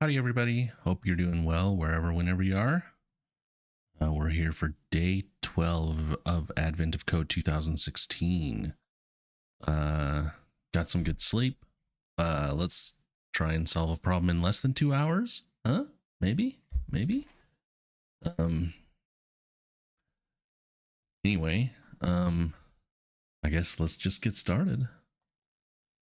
Howdy, everybody. Hope you're doing well whenever you are. We're here for day 12 of Advent of Code 2016. Got some good sleep. Let's try and solve a problem in less than 2 hours. Huh? Maybe? Maybe? Um, anyway, I guess let's just get started.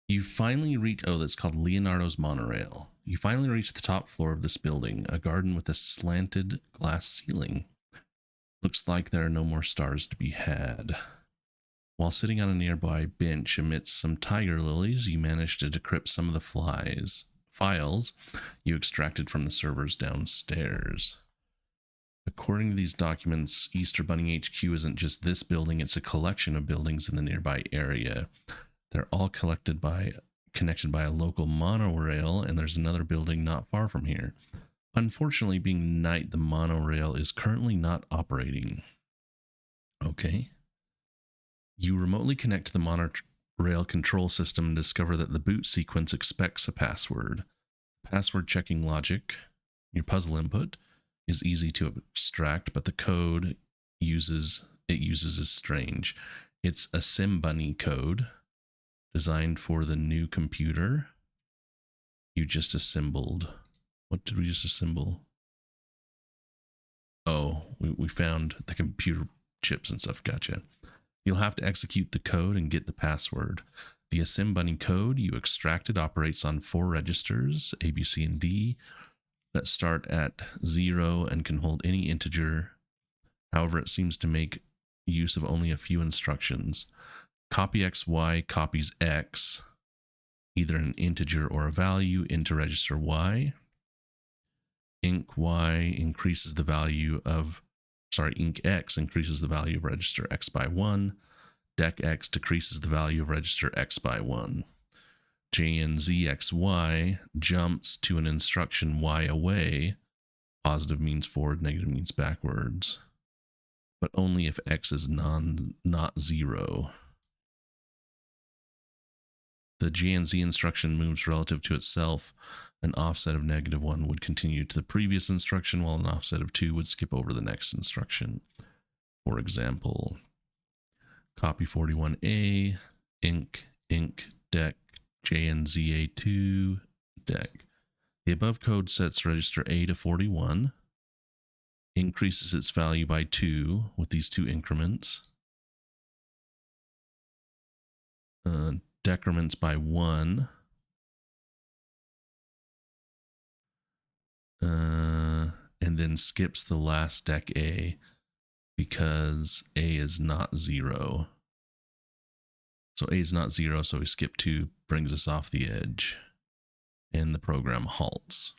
You finally reach, that's called Leonardo's Monorail. You finally reach the top floor of this building, a garden with a slanted glass ceiling. Looks like there are no more stars to be had. While sitting on a nearby bench amidst some tiger lilies, you manage to decrypt some of the files you extracted from the servers downstairs. According to these documents, Easter Bunny HQ isn't just this building, it's a collection of buildings in the nearby area. They're all connected by a local monorail, and there's another building not far from here. Unfortunately, being night, the monorail is currently not operating. Okay. You remotely connect to the monorail control system and discover that the boot sequence expects a password. Password checking logic, your puzzle input, is easy to extract, but the code uses is strange. It's a SimBunny code designed for the new computer you just assembled. What did we just assemble? Oh, we found the computer chips and stuff. Gotcha. You'll have to execute the code and get the password. The SimBunny code you extracted operates on 4 registers, A, B, C, and D, that start at 0 and can hold any integer. However, it seems to make use of only a few instructions. Copy XY copies X, either an integer or a value, into register Y. Inc X increases the value of register X by 1. Dec X decreases the value of register X by 1. JNZXY jumps to an instruction Y away. Positive means forward, negative means backwards. But only if X is not 0. The GNZ instruction moves relative to itself. An offset of -1 would continue to the previous instruction, while an offset of 2 would skip over the next instruction. For example, copy 41A, Inc, Dec, JNZA2, Dec. The above code sets register A to 41, increases its value by 2 with these 2 increments, decrements by 1, and then skips the last Dec A because A is not 0. So A is not 0, so we skip 2, brings us off the edge, and the program halts.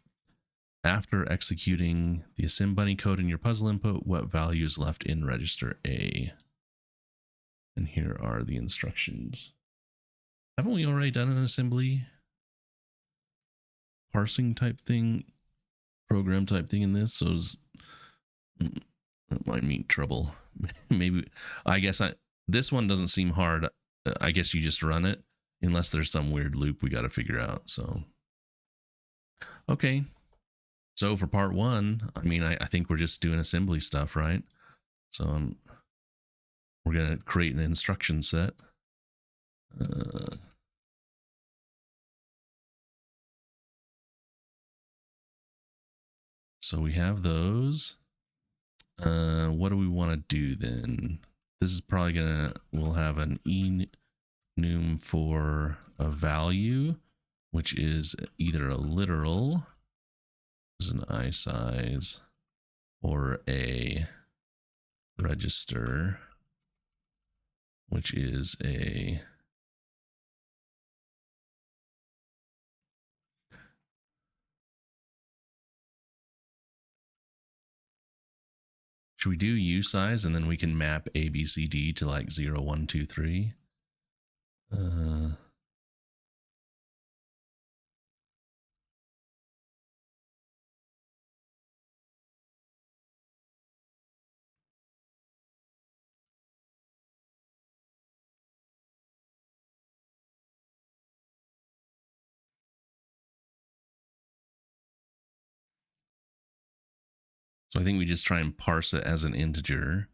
After executing the SimBunny code in your puzzle input, what value is left in register A? And here are the instructions. Haven't we already done an assembly parsing type thing, program type thing in this? So that might mean trouble. Maybe, I guess this one doesn't seem hard. I guess you just run it, unless there's some weird loop we got to figure out. So, okay. So for part 1, I mean, I think we're just doing assembly stuff, right? So we're going to create an instruction set. So we have those. What do we want to do then? This is probably we'll have an enum for a value, which is either a literal, is an I size, or a register, which is a should we do U size and then we can map A, B, C, D to like 0, 1, 2, 3? So I think we just try and parse it as an integer.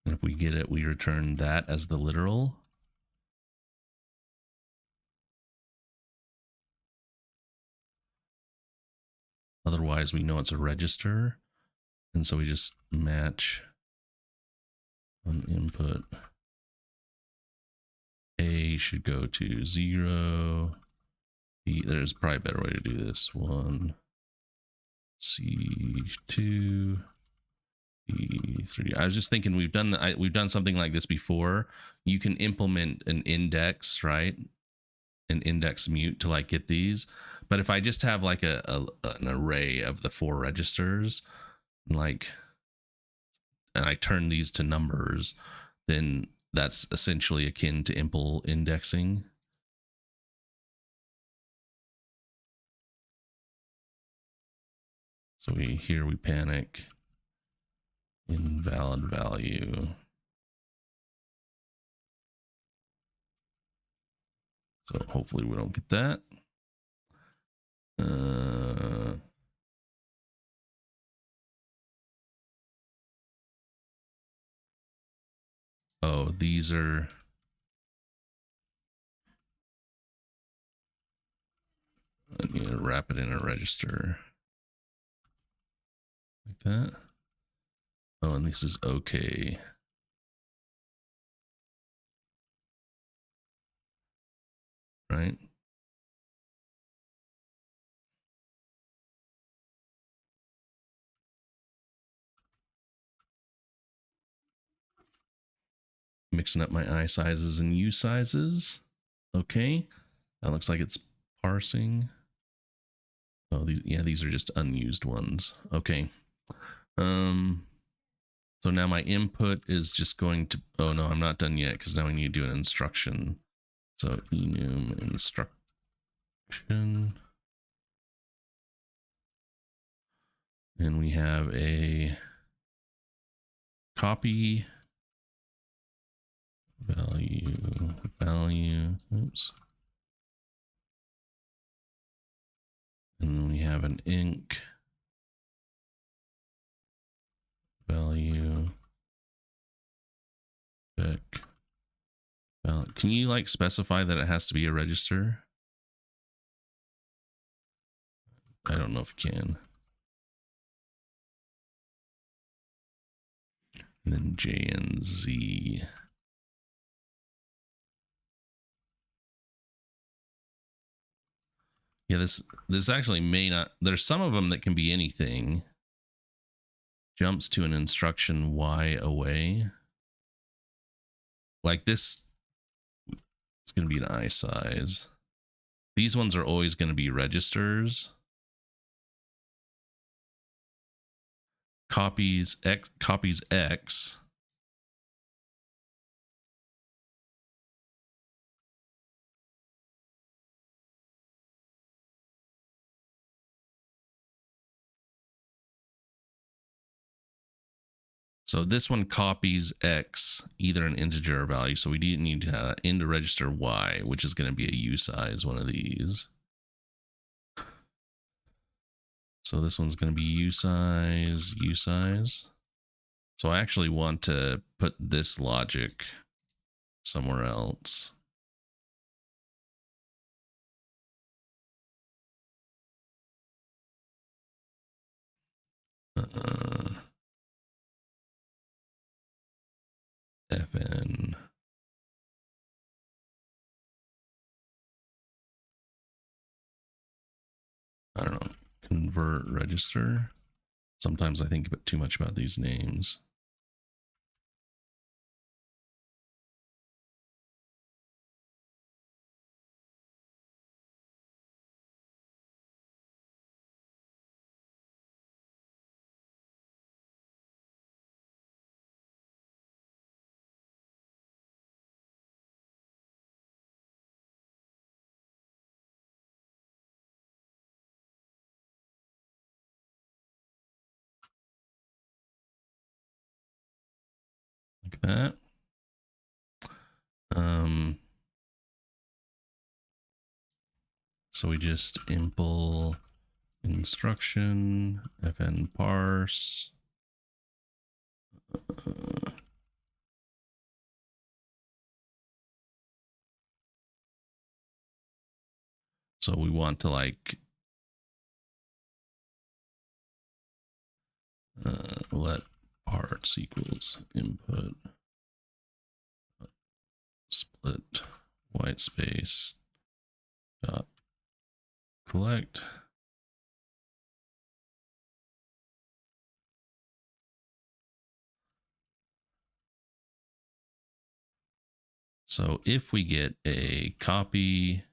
And if we get it, we return that as the literal. Otherwise, we know it's a register. And so we just match on input. A should go to 0. B, there's probably a better way to do this. 1, C2, B3. I was just thinking we've done something like this before. You can implement an index, right? An index mute to like get these. But if I just have like an array of the 4 registers, like, and I turn these to numbers, then that's essentially akin to impl indexing. So here we panic, invalid value. So hopefully we don't get that. Oh, these are, I need to wrap it in a register like that. Oh, and this is okay. Right? Mixing up my I sizes and U sizes. Okay. That looks like it's parsing. Oh, these are just unused ones. Okay. So now my input is just going to, oh no, I'm not done yet because now we need to do an instruction. So enum instruction. And we have a copy value, oops. And then we have an inc value spec. Can you like specify that it has to be a register? I don't know if you can. And then J and Z. Yeah, this actually may not. There's some of them that can be anything. Jumps to an instruction Y away. Like this, it's going to be an I size. These ones are always going to be registers. Copies X. So this one copies X, either an integer or value. So we need to have into register Y, which is going to be a U size, one of these. So this one's going to be U size, U size. So I actually want to put this logic somewhere else. FN. I don't know. Convert register. Sometimes I think too much about these names. that. So we just impl instruction fn parse. So we want to like let parts equals input split white space dot collect. So if we get a copy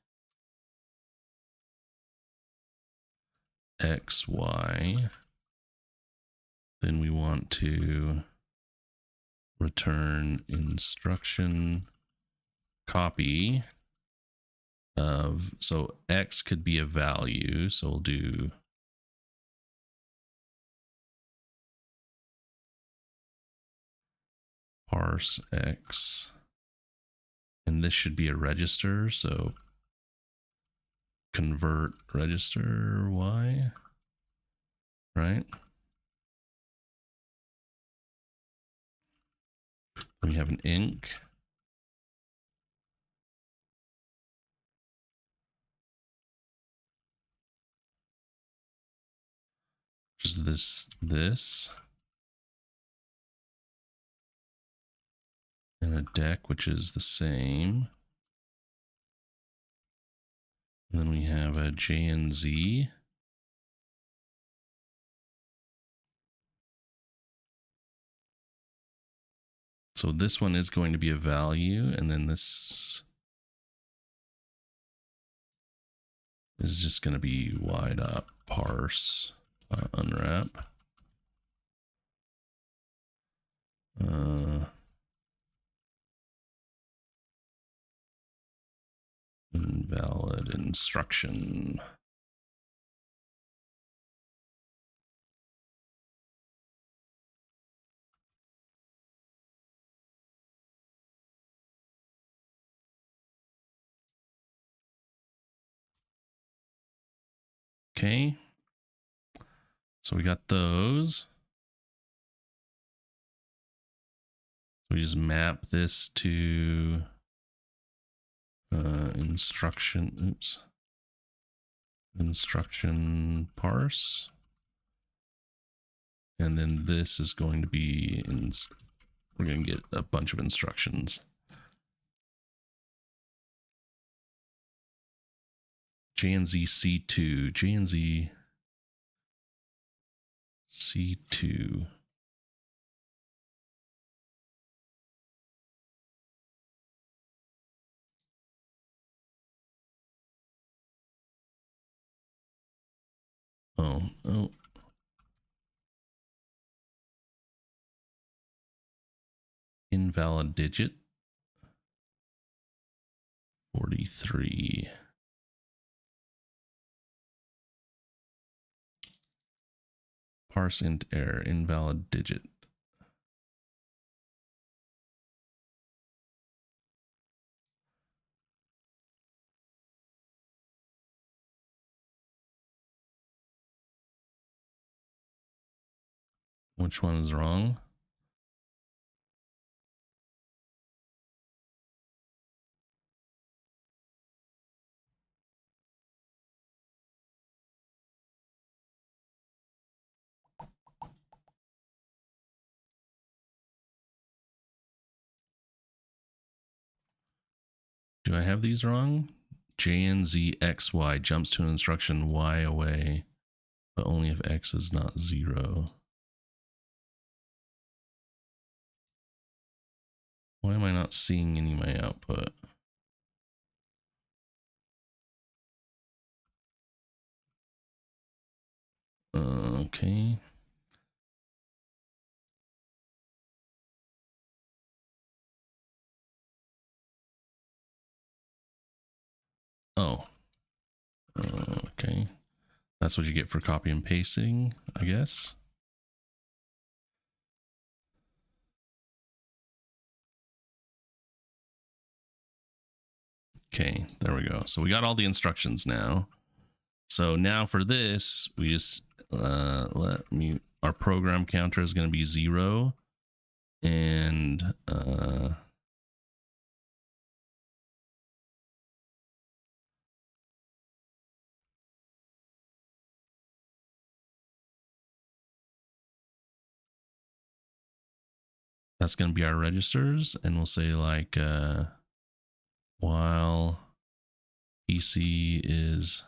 XY, then we want to return instruction copy of, so X could be a value. So we'll do parse X, and this should be a register. So convert register Y, right? We have an inc. Which is this. And a deck, which is the same. And then we have a JNZ. So this one is going to be a value, and then this is just going to be y.parse unwrap. Invalid instruction. Okay. So we got those. So we just map this to instruction parse, and then this is going to be we're going to get a bunch of instructions. JNZ C2, JNZ C2. Oh. Invalid digit. 43. Parse int error, invalid digit. Which one is wrong? Do I have these wrong? JNZXY jumps to an instruction Y away, but only if X is not 0. Why am I not seeing any of my output? Okay. Oh. Okay. That's what you get for copy and pasting, I guess. Okay, there we go. So we got all the instructions now. So now for this, we just our program counter is going to be 0, and that's going to be our registers, and we'll say like while PC is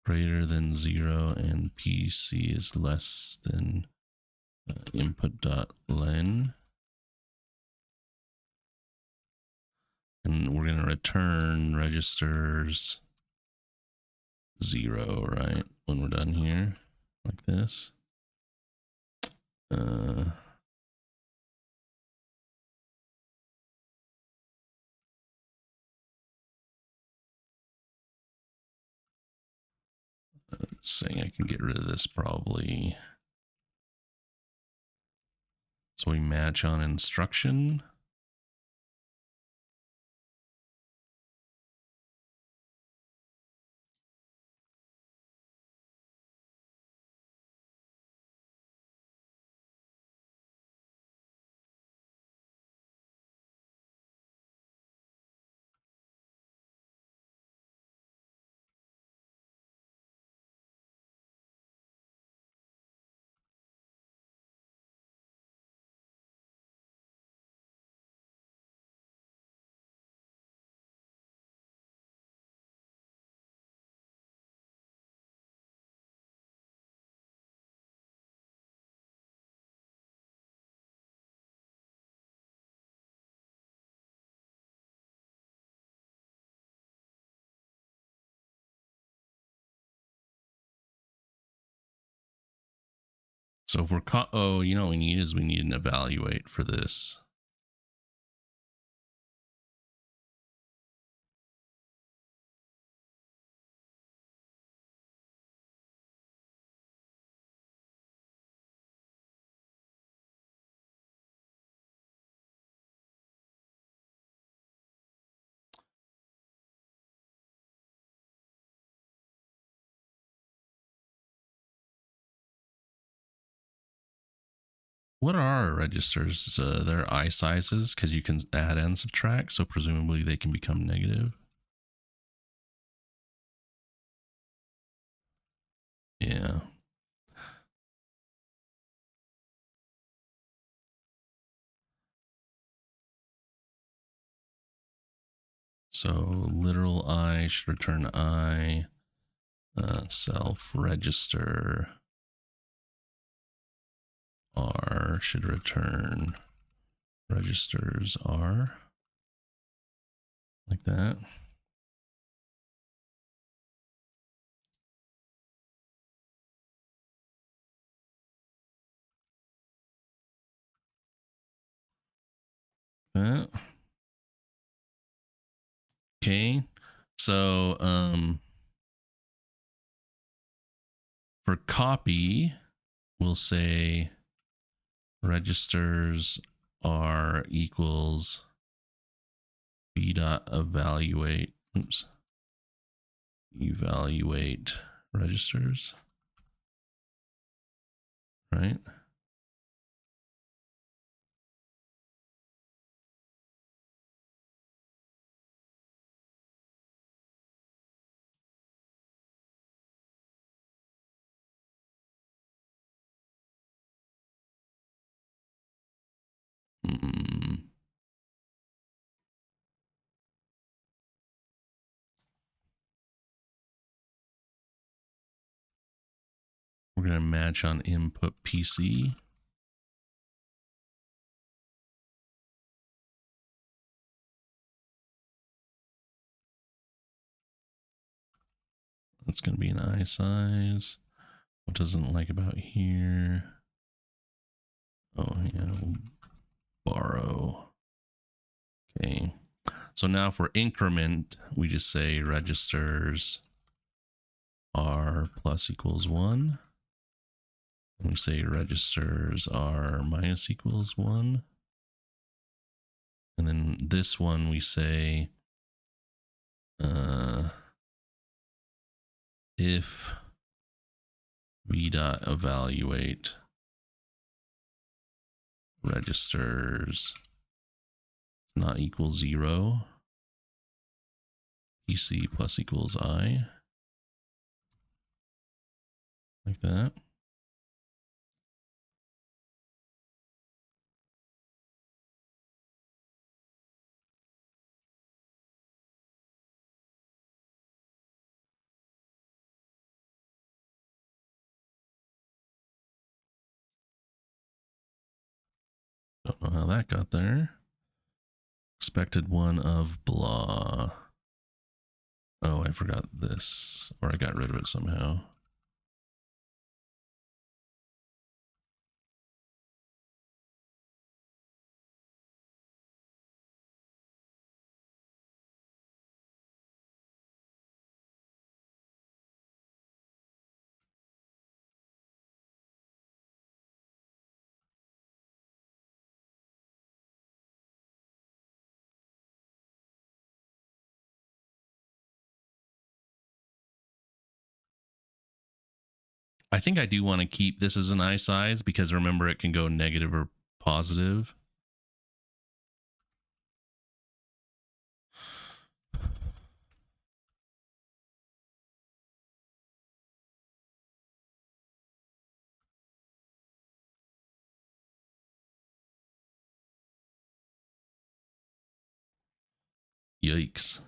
greater than 0 and PC is less than input.len, and we're going to return registers 0, right, when we're done here, like this. Saying I can get rid of this probably. So we match on instruction. So if we're oh, you know what we need is we need an evaluate for this. What are our registers? Their I sizes, because you can add and subtract, so presumably they can become negative. Yeah. So literal I should return I. Self register R should return registers R, like that. That. Okay. So for copy, we'll say registers R equals b dot evaluate. Oops. Evaluate registers. Right. We're going to match on input PC. That's going to be an I size. What doesn't like about here? Oh, yeah, we'll borrow. Okay. So now for increment, we just say registers R plus equals 1. And we say registers R minus equals 1. And then this one we say If v dot evaluate registers not equal 0, PC plus equals I, like that. Don't know how that got there. Expected one of blah. Oh, I forgot this, or I got rid of it somehow. I think I do want to keep this as an I size because remember it can go negative or positive. Yikes.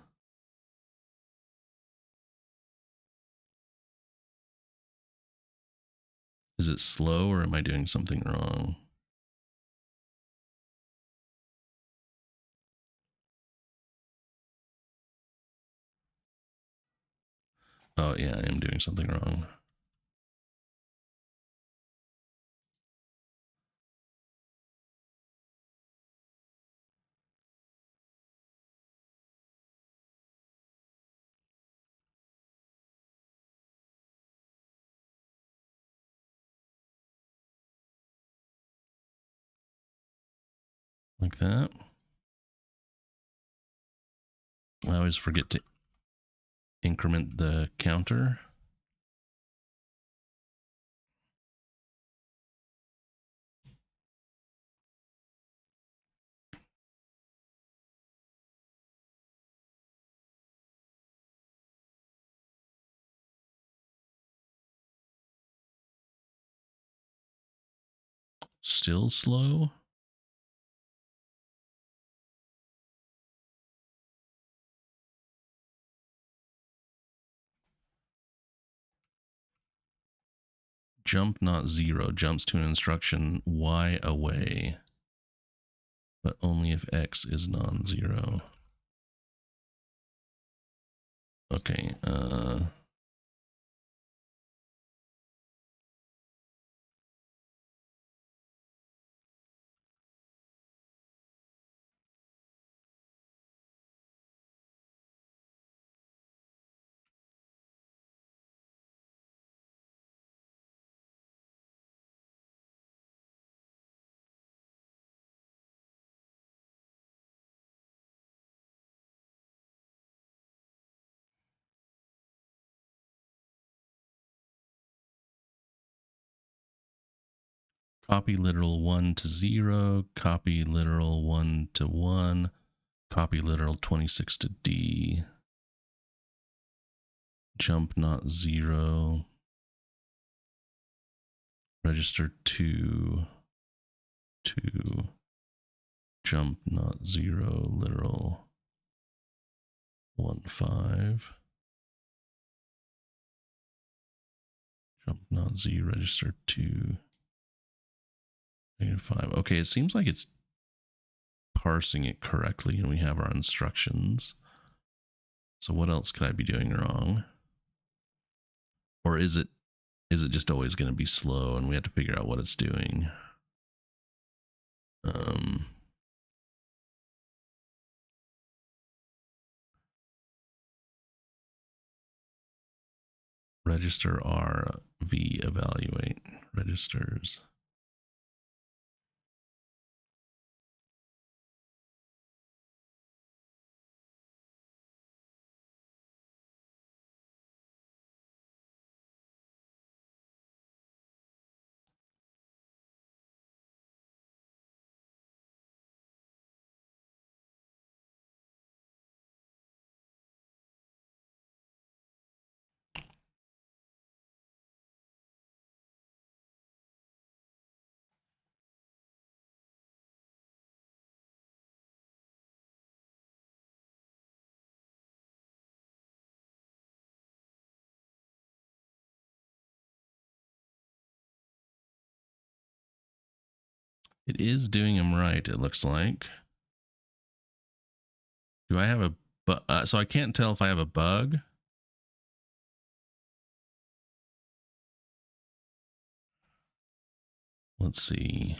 Is it slow or am I doing something wrong? Oh yeah, I am doing something wrong. Like that. I always forget to increment the counter. Still slow. Jump not 0. Jumps to an instruction Y away, but only if X is non-zero. Okay, copy literal 1 to 0, copy literal 1 to 1, copy literal 26 to D, jump not 0, register 2, jump not 0, literal 1, 5, jump not Z, register 2, negative 5. Okay, it seems like it's parsing it correctly and we have our instructions. So what else could I be doing wrong? Or is it just always going to be slow and we have to figure out what it's doing? Register R V evaluate registers. It is doing them right, it looks like. Do I have a... so I can't tell if I have a bug. Let's see.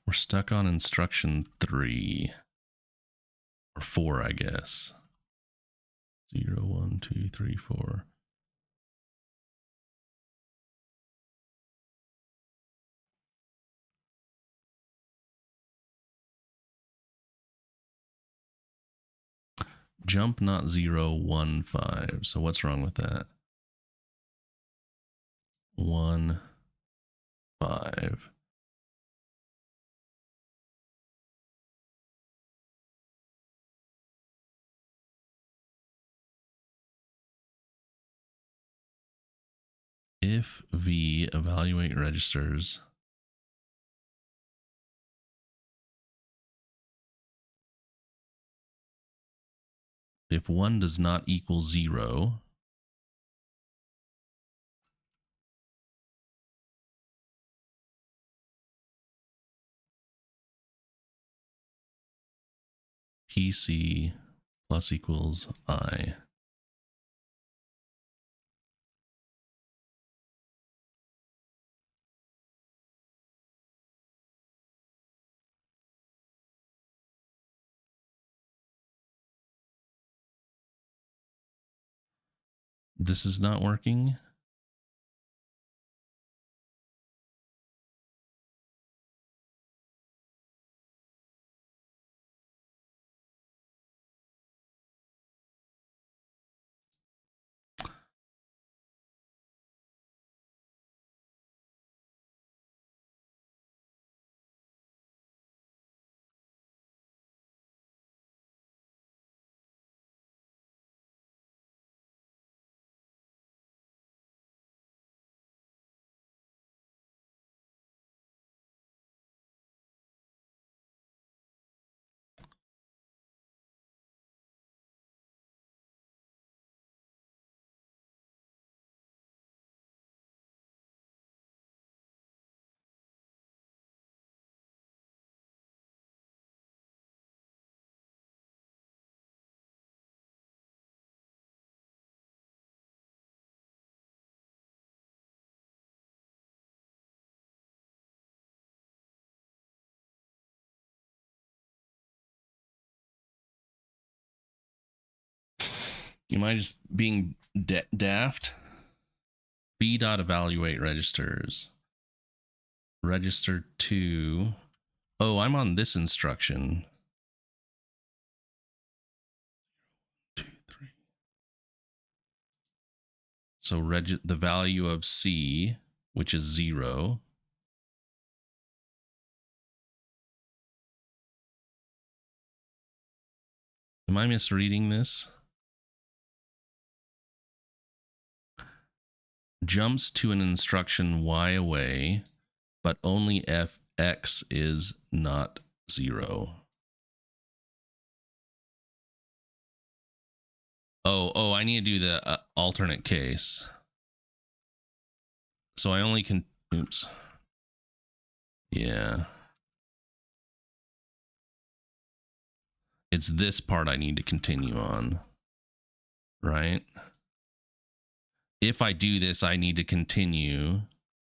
We're stuck on instruction 3. Or 4, I guess. 0, 1, 2, 3, 4. Jump not 0, 1, 5. So what's wrong with that? 1, 5. If V evaluate registers. If 1 does not equal 0, PC plus equals I. This is not working. Am I just being daft? B dot evaluate registers. Register 2. Oh, I'm on this instruction. 2, 3. So the value of C, which is 0. Am I misreading this? Jumps to an instruction Y away, but only if X is not 0. Oh, I need to do the alternate case. So I only can... Oops. Yeah. It's this part I need to continue on. Right? If I do this, I need to continue.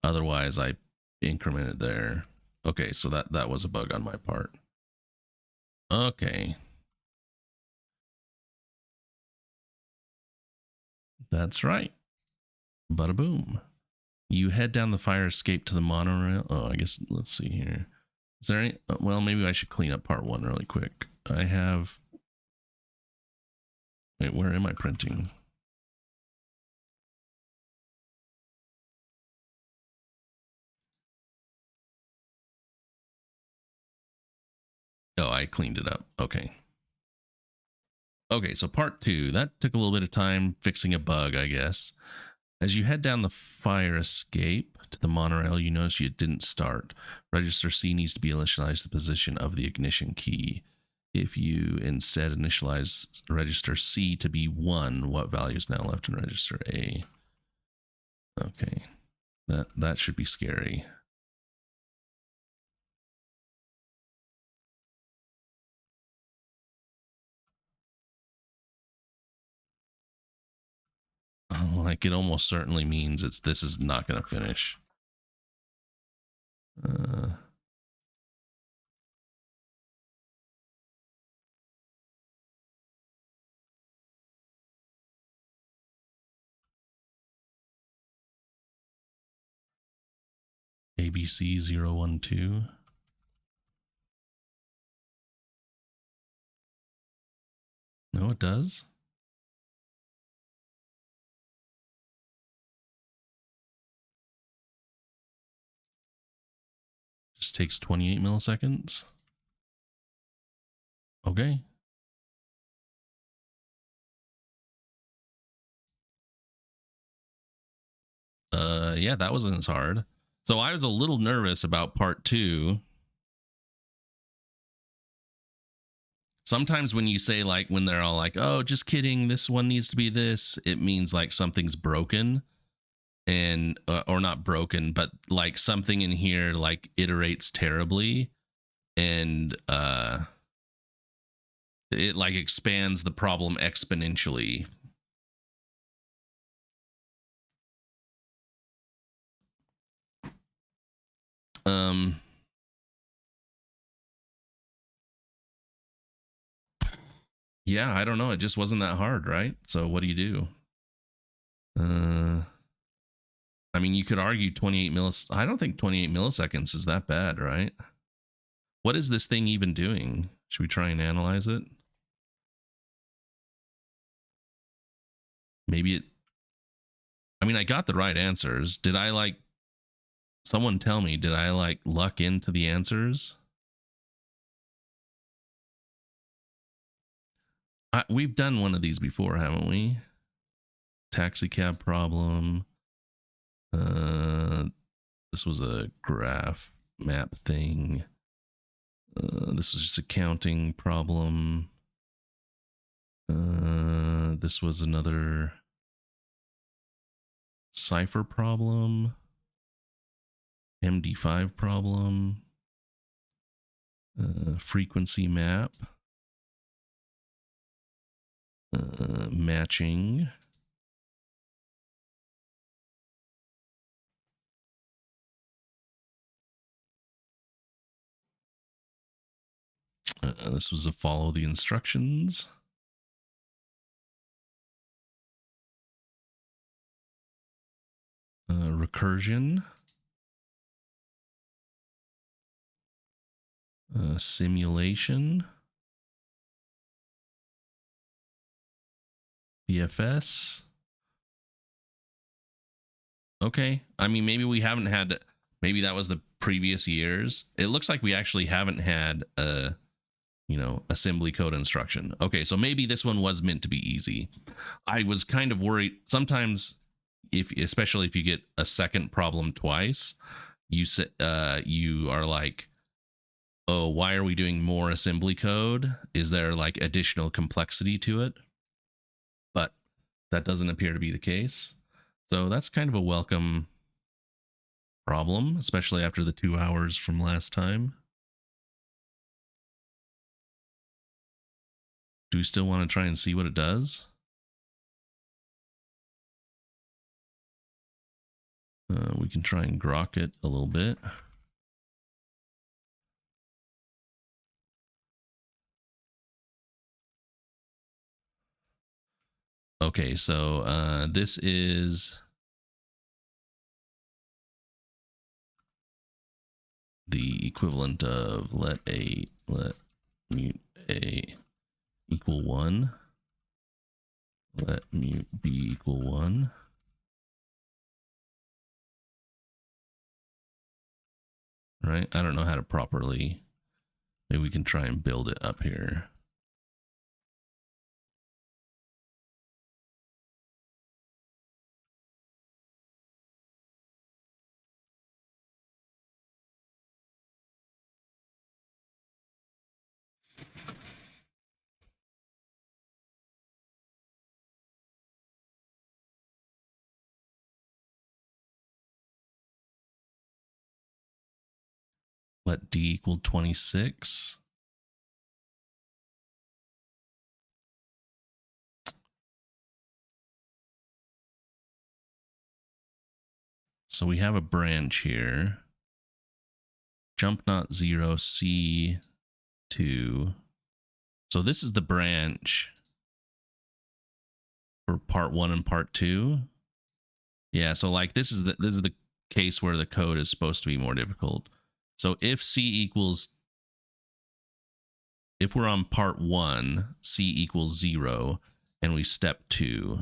Otherwise, I increment it there. Okay, so that was a bug on my part. Okay. That's right. Bada boom. You head down the fire escape to the monorail. Oh, I guess, let's see here. Is there any... Well, maybe I should clean up part 1 really quick. I have... Wait, where am I printing? Oh, I cleaned it up. Okay. Okay, so part 2. That took a little bit of time fixing a bug, I guess. As you head down the fire escape to the monorail, you notice you didn't start. Register C needs to be initialized the position of the ignition key. If you instead initialize register C to be 1, what value is now left in register A? Okay, that should be scary. Like it almost certainly means this is not going to finish. ABC 012. No, it does. Just takes 28 milliseconds. Okay. Yeah, that wasn't as hard. So I was a little nervous about part 2. Sometimes when you say, like, when they're all like, oh, just kidding, this one needs to be this, it means like something's broken, and or not broken, but like something in here like iterates terribly, and it like expands the problem exponentially. Yeah, I don't know, it just wasn't that hard, right? So what do you do? I mean, you could argue 28 milliseconds. I don't think 28 milliseconds is that bad, right? What is this thing even doing? Should we try and analyze it? Maybe it... I mean, I got the right answers. Did I like... Someone tell me, did I like luck into the answers? We've done one of these before, haven't we? Taxi cab problem. This was a graph map thing. This was just a counting problem. This was another cipher problem. MD5 problem. Frequency map. Matching. This was a follow the instructions. Recursion. Simulation. BFS. Okay. I mean, maybe we haven't had... Maybe that was the previous years. It looks like we actually haven't had a, you know, assembly code instruction. Okay, so maybe this one was meant to be easy. I was kind of worried sometimes, especially if you get a second problem twice, you are like, oh, why are we doing more assembly code? Is there like additional complexity to it? But that doesn't appear to be the case. So that's kind of a welcome problem, especially after the 2 hours from last time. Do we still want to try and see what it does? We can try and grok it a little bit. Okay, so this is the equivalent of let mute A equal 1. Let mute B equal 1. Right? I don't know how to properly... Maybe we can try and build it up here. Let D equal 26. So we have a branch here. Jump not 0, C 2. So this is the branch for part 1 and part 2. Yeah, so like this is the case where the code is supposed to be more difficult. So if C equals, if we're on part 1, C equals 0, and we step 2.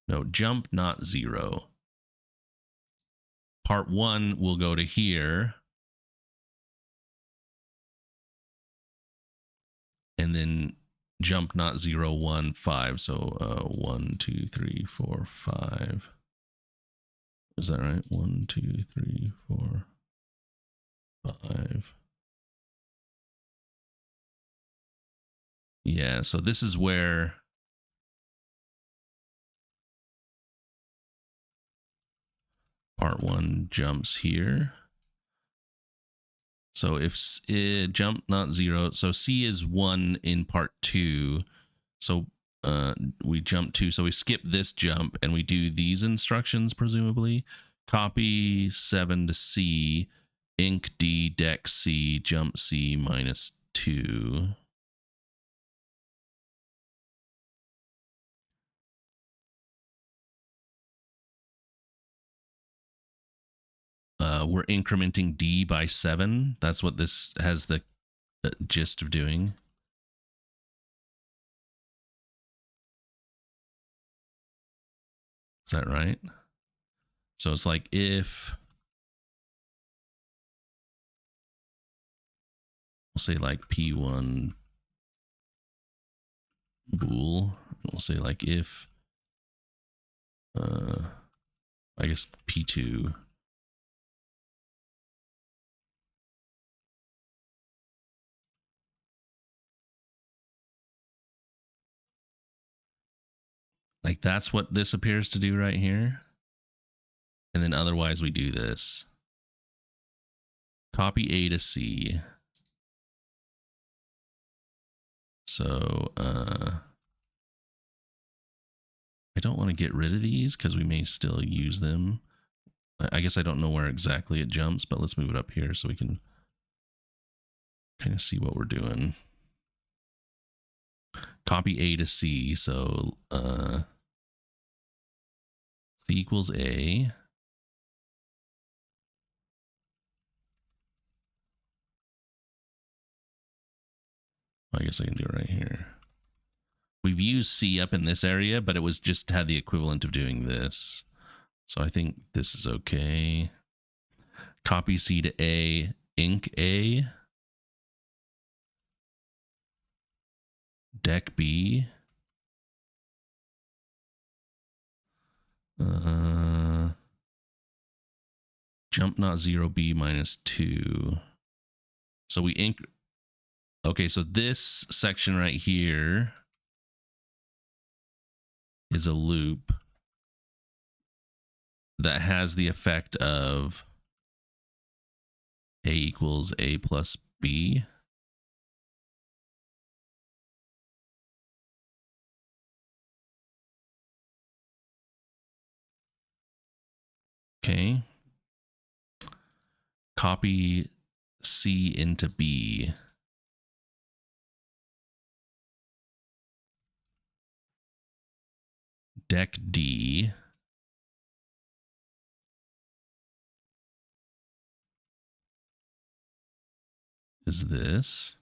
No, jump not 0. Part 1 will go to here. And then jump not 0, 1, 5. So 1, 2, 3, 4, 5. Is that right? 1, 2, 3, 4, 5. Yeah, so this is where part 1 jumps here. So if it jump not 0, so C is 1 in part 2. So we jump 2. So we skip this jump and we do these instructions, presumably. Copy 7 to C, inc D, dec C, jump C minus 2. We're incrementing D by 7. That's what this has the gist of doing. Is that right? So it's like if, we'll say like P1 bool, we'll say like if, I guess P2. Like that's what this appears to do right here. And then otherwise we do this. Copy A to C. So I don't want to get rid of these because we may still use them. I guess I don't know where exactly it jumps, but let's move it up here so we can kind of see what we're doing. Copy A to C. So C equals A. I guess I can do it right here. We've used C up in this area, but it was just had the equivalent of doing this. So I think this is okay. Copy C to A, inc A. Dec B. Jump not 0, B minus 2. So we inc. Okay, so this section right here is a loop that has the effect of A equals A plus B. Okay. Copy C into B. Dec D. Is this.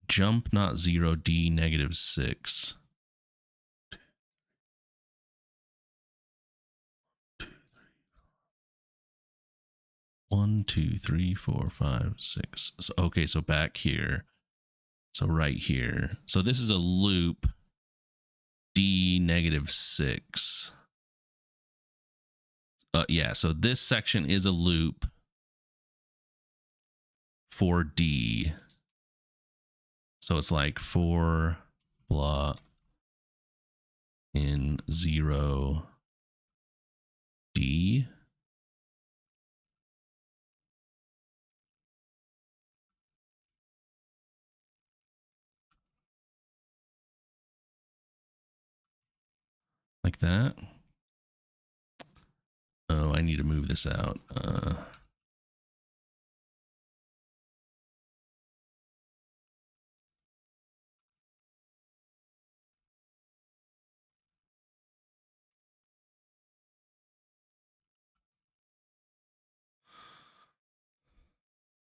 Jump not 0, D negative 6. 1, 2, 3, 4, 5, 6. So, okay, so back here. So right here. So this is a loop. D negative 6. Yeah, so this section is a loop for D. So it's like 4 blah in 0 D. like that. Oh, I need to move this out.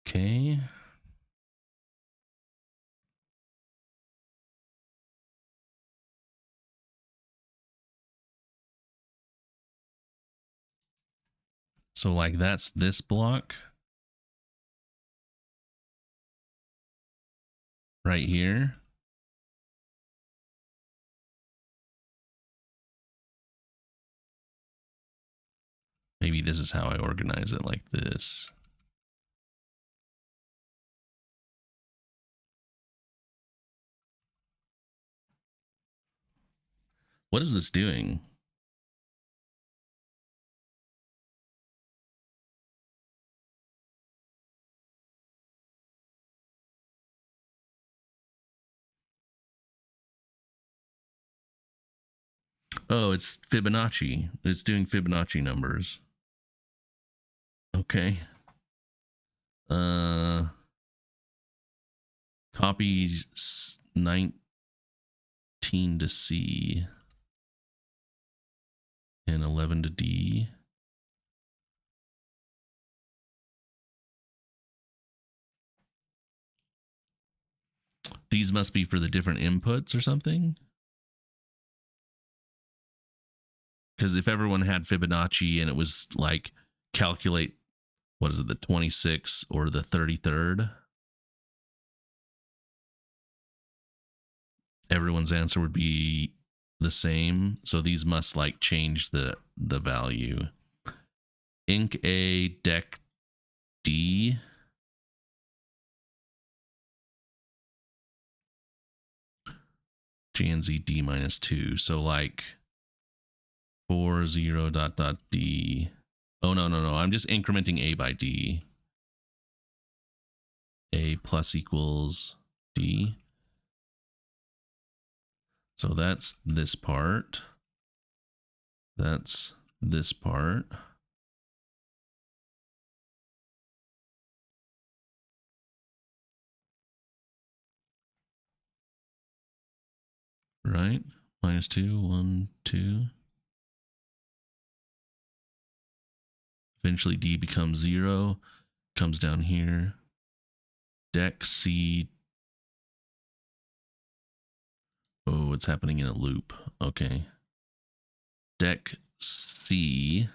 Okay. So like that's this block right here. Maybe this is how I organize it, like this. What is this doing? Oh, it's Fibonacci. It's doing Fibonacci numbers. Okay. Copy 19 to C and 11 to D. These must be for the different inputs or something. Because if everyone had Fibonacci and it was like calculate, what is it, the 26th or the 33rd, everyone's answer would be the same. So these must like change the value. Inc A, Dec D. GNZ D minus 2. So like 40 dot dot D. Oh, no. I'm just incrementing A by D. A plus equals D. So that's this part. That's this part. Right? Minus 2, 1, 2. Eventually D becomes 0. Comes down here. Dec C. Oh, it's happening in a loop. Okay. Dec C.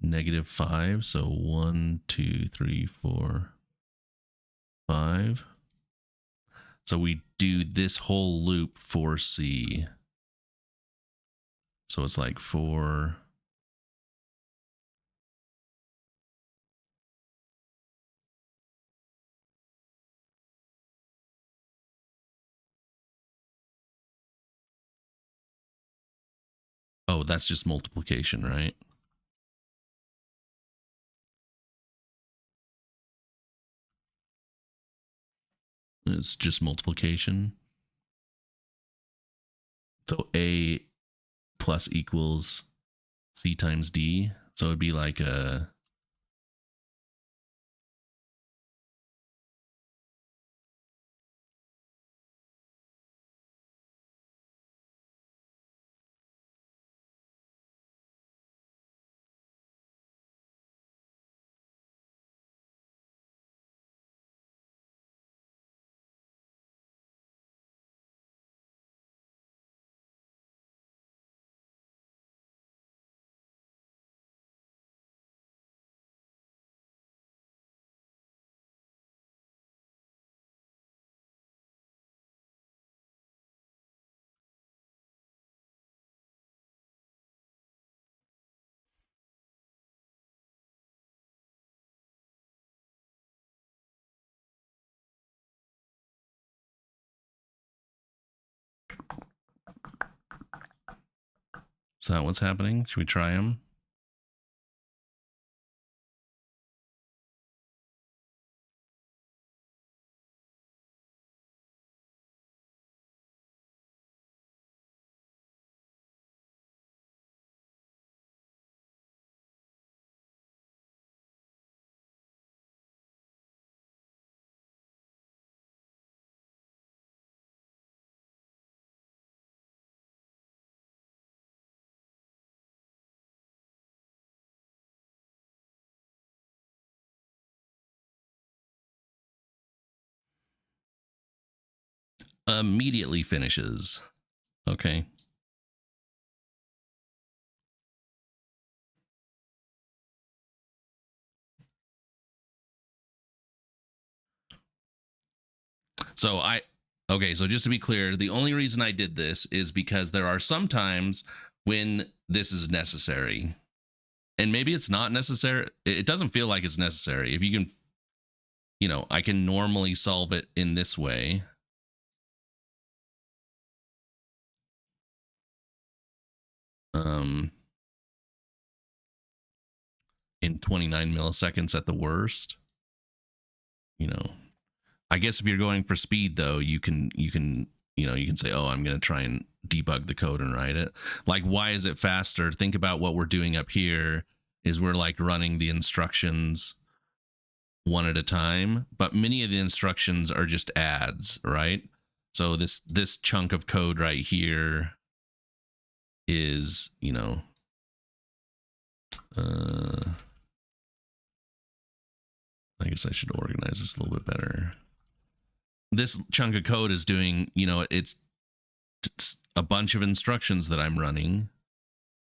-5. So 1, 2, 3, 4, 5. So we do this whole loop for C. So it's like 4. Oh, that's just multiplication, right? It's just multiplication. So A plus equals C times D. So it'd be like a Is that what's happening? Should we try them? Immediately finishes. Okay. So okay, so just to be clear, the only reason I did this is because there are some times when this is necessary. And maybe it's not necessary. It doesn't feel like it's necessary. If you can, I can normally solve it in this way. In 29 milliseconds at the worst. I guess if you're going for speed though, you can say, oh, I'm going to try and debug the code and write it. Like, why is it faster? Think about what we're doing up here is we're like running the instructions one at a time, but many of the instructions are just adds, right? So this chunk of code right here is, I guess I should organize this a little bit better. This chunk of code is doing, it's a bunch of instructions that I'm running,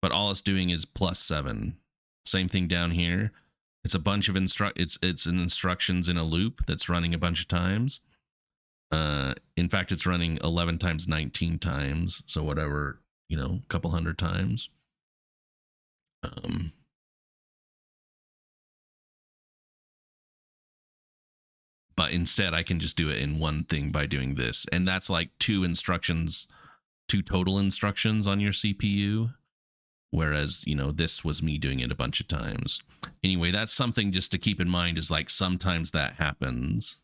but all it's doing is +7. Same thing down here. It's a bunch of it's an instructions in a loop that's running a bunch of times. In fact, it's running 11 times 19 times, so whatever, a couple hundred times. But instead I can just do it in one thing by doing this, and that's like two total instructions on your CPU, whereas this was me doing it a bunch of times. Anyway, that's something just to keep in mind, is like sometimes that happens.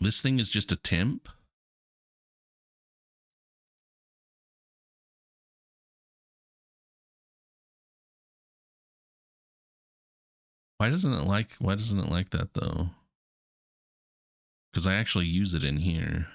This thing is just a temp. Why doesn't it like that though? Because I actually use it in here.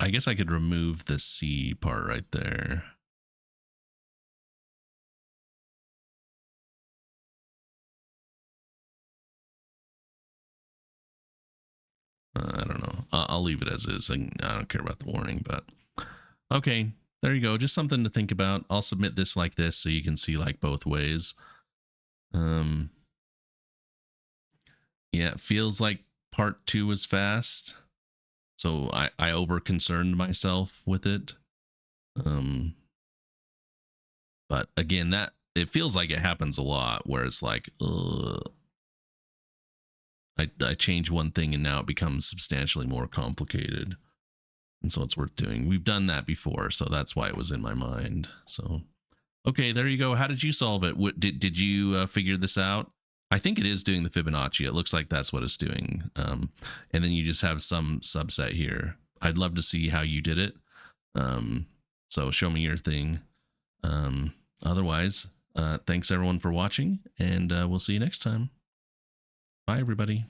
I guess I could remove the C part right there. I don't know. I'll leave it as is. I don't care about the warning, but okay, there you go. Just something to think about. I'll submit this like this so you can see like both ways. Yeah, it feels like part 2 was fast, so I over concerned myself with it. But again, that it feels like it happens a lot, where it's like, I change one thing and now it becomes substantially more complicated, and so it's worth doing. We've done that before, so that's why it was in my mind. So okay, there you go. How did you solve it? What did you figure this out? I think it is doing the Fibonacci. It looks like that's what it's doing. And then you just have some subset here. I'd love to see how you did it. So show me your thing. Otherwise, thanks everyone for watching, and we'll see you next time. Bye, everybody.